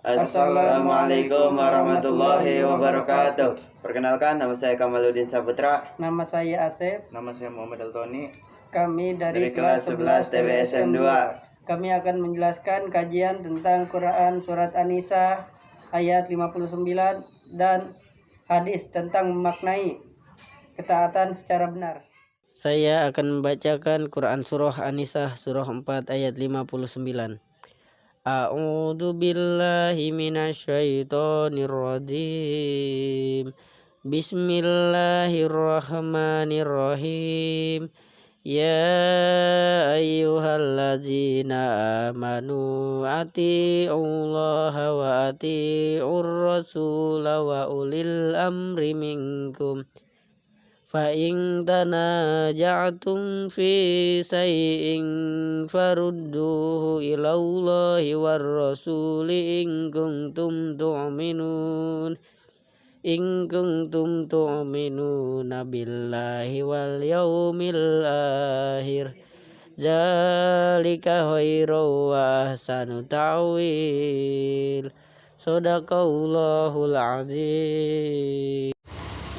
Assalamualaikum warahmatullahi wabarakatuh. Perkenalkan, nama saya Kamaluddin Saputra. Nama saya Asep. Nama saya Muhammad Altoni. Kami dari kelas 11 TWSM 2. Kami akan menjelaskan kajian tentang Quran Surat An-Nisa ayat 59 dan hadis tentang memaknai ketaatan secara benar. Saya akan membacakan Quran Surah An-Nisa surah 4 ayat 59. A'udzu billahi minasyaitonir rajim. Bismillahirrahmanirrahim. Ya ayyuhalladzina amanu ati'ullaha wa ati'ur rasula wa ulil amri minkum. Fa in tanaja'tum fi shay'in farudduhu ila Allahi war rasuli in kuntum tu'minuna billahi wal yaumil akhir. Zalika khairu wa ahsanu ta'wil. Shadaqallahul azim.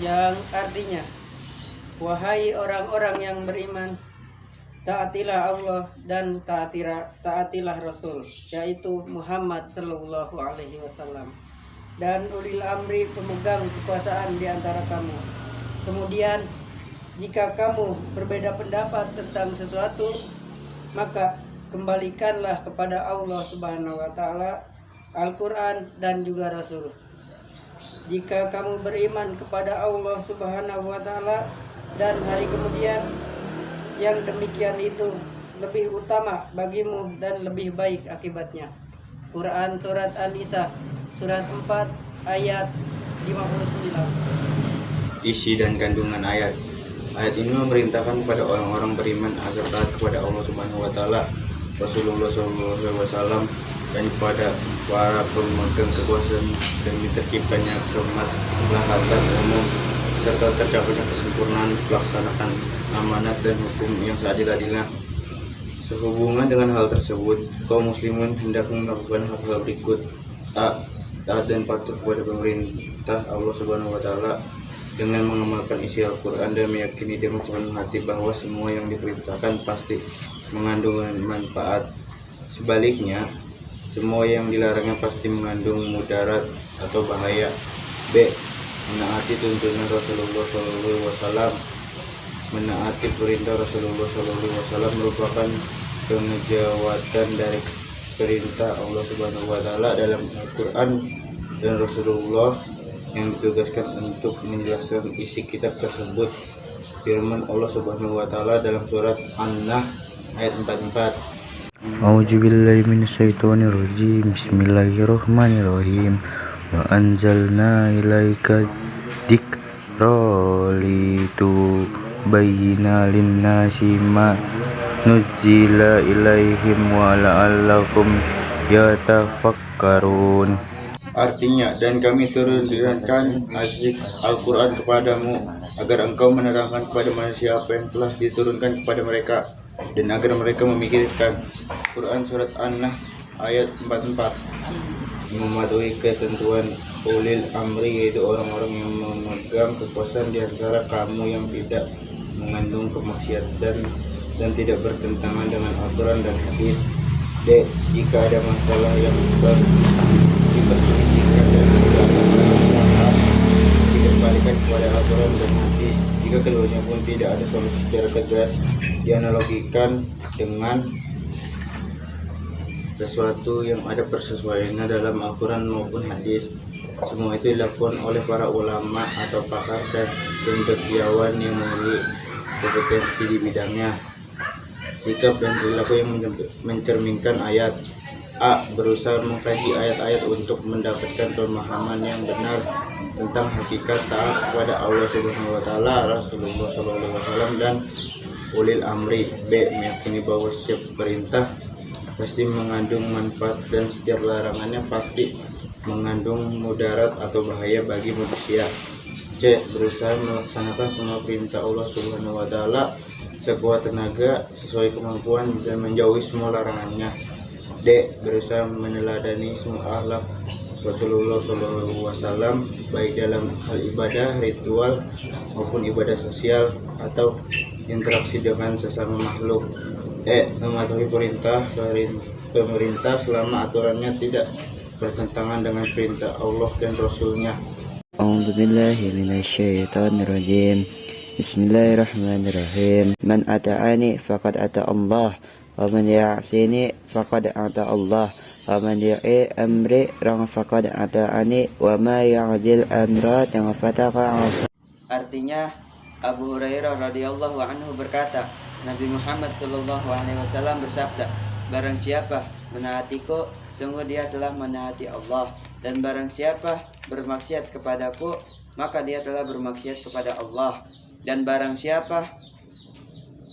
Yang artinya, wahai orang-orang yang beriman, taatilah Allah dan taatilah Rasul, yaitu Muhammad Sallallahu Alaihi Wasallam, dan ulil amri, pemegang kekuasaan di antara kamu. Kemudian, jika kamu berbeda pendapat tentang sesuatu, maka kembalikanlah kepada Allah Subhanahu Wa Taala, Al-Quran dan juga Rasul. Jika kamu beriman kepada Allah Subhanahu Wa Taala dan hari kemudian, yang demikian itu lebih utama bagimu dan lebih baik akibatnya. Quran Surat An-Nisa surat 4 ayat 59. Isi dan kandungan ayat. Ayat ini memerintahkan kepada orang-orang beriman agar taat kepada Allah Subhanahu Wa Taala, Rasulullah SAW, dan kepada para pemegang kekuasaan demi terciptanya kemaslahatan umum serta tercapainya kesempurnaan pelaksanaan amanat dan hukum yang seadil-adilnya. Sehubungan dengan hal tersebut, kaum muslimin hendak melakukan hal-hal berikut: taat dan patuh kepada pemerintah Allah Subhanahu Wa Taala dengan mengamalkan isi Al-Quran dan meyakini dengan sepenuh hati bahwa semua yang diperintahkan pasti mengandung manfaat. Sebaliknya, semua yang dilarangnya pasti mengandung mudarat atau bahaya. B. Menaati tuntunan Rasulullah SAW. Menaati perintah Rasulullah SAW merupakan pengejawatan dari perintah Allah Subhanahu Wa Taala dalam Al-Quran dan Rasulullah yang ditugaskan untuk menjelaskan isi kitab tersebut. Firman Allah Subhanahu Wa Taala dalam surat An-Nahl ayat 44. A'udzubillahi minasyaitonirrajim. Bismillahirrahmanirrahim. Wa anzalna ilaika dzikra litubayyina linnasi ma nuzzila ilaihim wa la'allakum yatafakkarun. Artinya, dan kami turunkan Al-Quran kepadamu agar engkau menerangkan kepada manusia apa yang telah diturunkan kepada mereka, dan agar mereka memikirkan. Quran Surat An-Nahl ayat 44. Mematuhi ketentuan ulil amri, yaitu orang-orang yang memegang kekuasaan di antara kamu yang tidak mengandung kemaksiatan dan tidak bertentangan dengan Al-Quran dan hadis. D. Jika ada masalah yang diperselisihkan dan dikembalikan kepada Al-Quran dan hadis. Jika keduanya pun tidak ada solusi secara tegas, dianalogikan dengan sesuatu yang ada persesuaiannya dalam Al-Quran maupun hadis. Semua itu dilakukan oleh para ulama atau pakar dan cendekiawan yang memiliki kompetensi di bidangnya. Sikap dan perilaku yang mencerminkan ayat. A. Berusaha mengkaji ayat-ayat untuk mendapatkan pemahaman yang benar tentang hakikat taat kepada Allah Subhanahu Wa Taala, Rasulullah SAW, dan ulil amri. B. Meyakini bahwa setiap perintah pasti mengandung manfaat dan setiap larangannya pasti mengandung mudarat atau bahaya bagi manusia. C. Berusaha melaksanakan semua perintah Allah Subhanahu Wa Taala sekuat tenaga sesuai kemampuan dan menjauhi semua larangannya. D. D. Berusaha meneladani semua akhlak Rasulullah SAW baik dalam hal ibadah, ritual maupun ibadah sosial atau interaksi dengan sesama makhluk. E. Mematuhi perintah pemerintah selama aturannya tidak bertentangan dengan perintah Allah dan Rasulnya. A'udzu billahi minasyaitonir rajim. Bismillahirrahmanirrahim. Man ata'ani faqad ata Allah wa man ya'sini faqad ata Allah wa man ya'i amri rang faqad ata'ani wa ma ya'dil amra yang fataqa. Artinya, Abu Hurairah radhiyallahu anhu berkata, Nabi Muhammad sallallahu alaihi wasallam bersabda, barang siapa menaatiku, sungguh dia telah menaati Allah, dan barang siapa bermaksiat kepadaku, maka dia telah bermaksiat kepada Allah. Dan barang siapa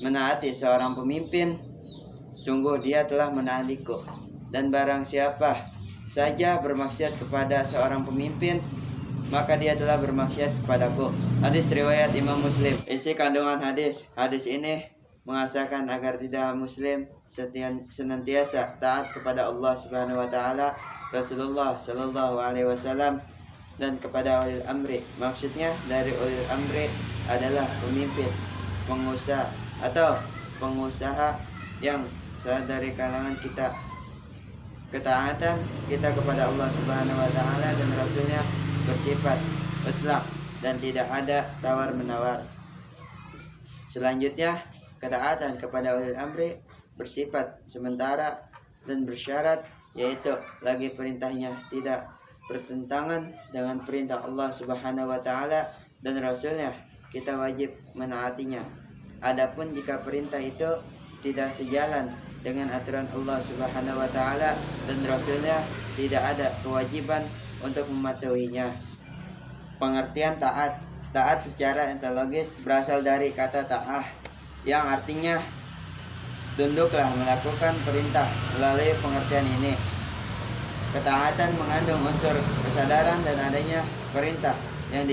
menaati seorang pemimpin, sungguh dia telah menaatiku. Dan barang siapa saja bermaksiat kepada seorang pemimpin, maka dia telah bermaksiat kepadaku. Hadis riwayat Imam Muslim. Isi kandungan hadis ini mengasahkan agar tidak muslim senantiasa taat kepada Allah Subhanahu wa taala, Rasulullah Shallallahu alaihi wasallam, dan kepada ulil amri. Maksudnya dari ulil amri adalah pemimpin, pengusaha atau pengusaha yang dari kalangan kita. Ketaatan kita kepada Allah Subhanahu wa taala dan Rasulnya bersifat mutlak dan tidak ada tawar menawar. Selanjutnya, ketaatan kepada ulil amri bersifat sementara dan bersyarat, yaitu lagi perintahnya tidak bertentangan dengan perintah Allah Subhanahu wa taala dan Rasulnya, kita wajib menaatinya. Adapun jika perintah itu tidak sejalan dengan aturan Allah Subhanahu wa taala dan Rasulnya, tidak ada kewajiban untuk mematuhinya. Pengertian taat. Taat secara ontologis berasal dari kata ta'ah, yang artinya tunduklah melakukan perintah. Melalui pengertian ini, ketaatan mengandung unsur kesadaran dan adanya perintah yang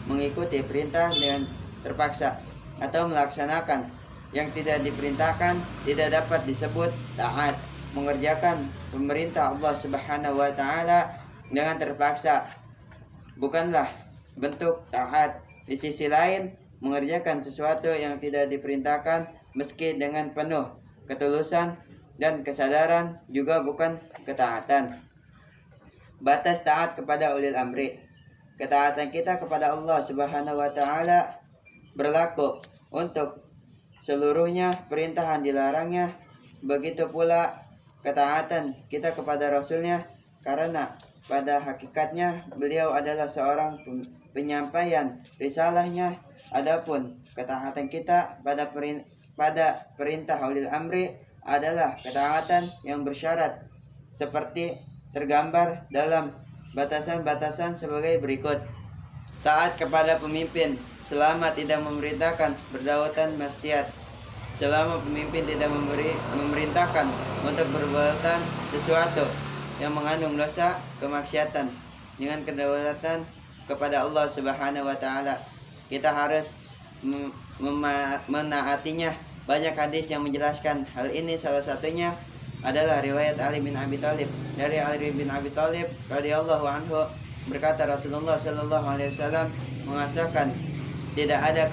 mengikuti perintah dengan terpaksa atau melaksanakan yang tidak diperintahkan tidak dapat disebut taat. Mengerjakan pemerintah Allah Subhanahu wa taala dengan terpaksa bukanlah bentuk taat. Di sisi lain, mengerjakan sesuatu yang tidak diperintahkan meski dengan penuh ketulusan dan kesadaran juga bukan ketaatan. Batas taat kepada ulil amri. Ketaatan kita kepada Allah Subhanahu wa taala berlaku untuk seluruhnya perintah dan dilarangnya. Begitu pula ketaatan kita kepada Rasulnya, karena pada hakikatnya beliau adalah seorang penyampaian risalahnya. Adapun ketaatan kita pada perintah ulil amri adalah ketaatan yang bersyarat, seperti tergambar dalam batasan-batasan sebagai berikut. Taat kepada pemimpin selama tidak memerintahkan perbuatan maksiat. Selama pemimpin tidak memerintahkan untuk perbuatan sesuatu yang mengandung dosa kemaksiatan dengan kedaulatan kepada Allah Subhanahu wa taala, kita harus menaatinya. Banyak hadis yang menjelaskan hal ini. Salah satunya adalah riwayat Ali bin Abi Thalib. Dari Ali bin Abi Thalib radhiyallahu anhu berkata, Rasulullah Shallallahu alaihi wasallam mengasahkan tidak ada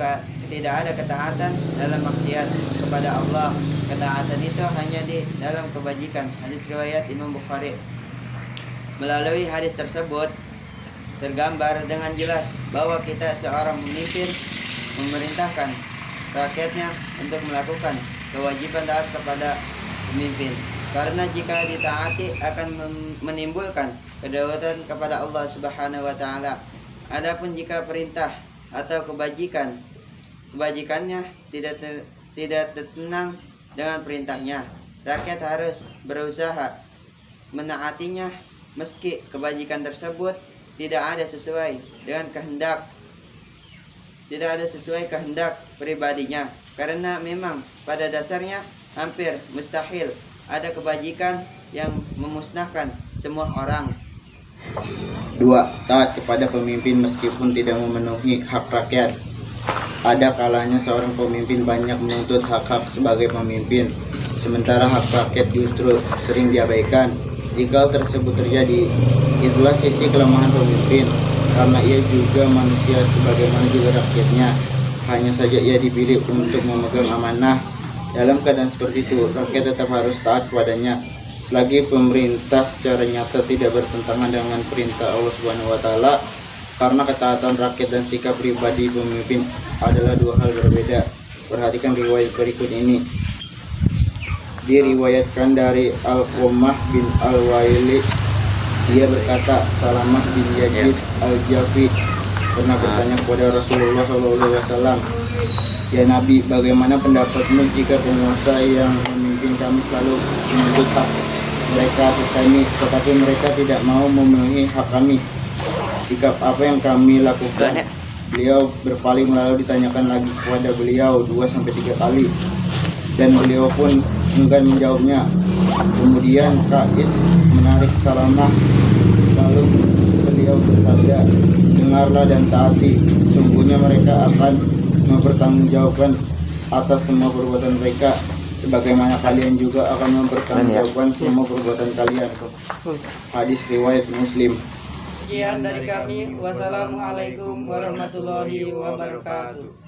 ketaatan dalam maksiat kepada Allah. Ketaatan itu hanya di dalam kebajikan. Hadis riwayat Imam Bukhari. Melalui hadis tersebut tergambar dengan jelas bahwa kita seorang pemimpin memerintahkan rakyatnya untuk melakukan kewajiban taat kepada pemimpin. Karena jika ditaati akan menimbulkan kedaulatan kepada Allah Subhanahu wa taala. Adapun jika perintah atau kebajikannya tidak tertenang dengan perintahnya, rakyat harus berusaha menaatinya meski kebajikan tersebut tidak ada sesuai kehendak pribadinya. Karena memang pada dasarnya hampir mustahil ada kebajikan yang memusnahkan semua orang. 2. Taat kepada pemimpin meskipun tidak memenuhi hak rakyat. Ada kalanya seorang pemimpin banyak menuntut hak-hak sebagai pemimpin, sementara hak rakyat justru sering diabaikan. Jika hal tersebut terjadi, itulah sisi kelemahan pemimpin, karena ia juga manusia sebagaimana juga rakyatnya. Hanya saja ia dipilih untuk memegang amanah. Dalam keadaan seperti itu, rakyat tetap harus taat kepadanya. Selagi pemerintah secara nyata tidak bertentangan dengan perintah Allah Subhanahu wa Ta'ala, karena ketaatan rakyat dan sikap pribadi pemimpin adalah dua hal berbeda. Perhatikan riwayat berikut ini. Diriwayatkan dari Al-Qamah bin Al-Waili, dia berkata, Salamah bin Yazid Al-Jafi pernah bertanya kepada Rasulullah SAW, "Ya Nabi, bagaimana pendapatmu jika penguasa yang memimpin kami selalu menuntut hak mereka atas kami, tetapi mereka tidak mau memenuhi hak kami? Sikap apa yang kami lakukan?" Beliau berpaling lalu ditanyakan lagi kepada beliau 2-3 kali, dan beliau pun enggan menjawabnya. Kemudian Kais menarik Salamah, lalu beliau bersabda, "Dengarlah dan taati, sesungguhnya mereka akan mempertanggungjawabkan atas semua perbuatan mereka, sebagaimana kalian juga akan mempertanggungjawabkan semua perbuatan kalian." Hadis riwayat Muslim. Sekian dari kami. Wassalamualaikum warahmatullahi wabarakatuh.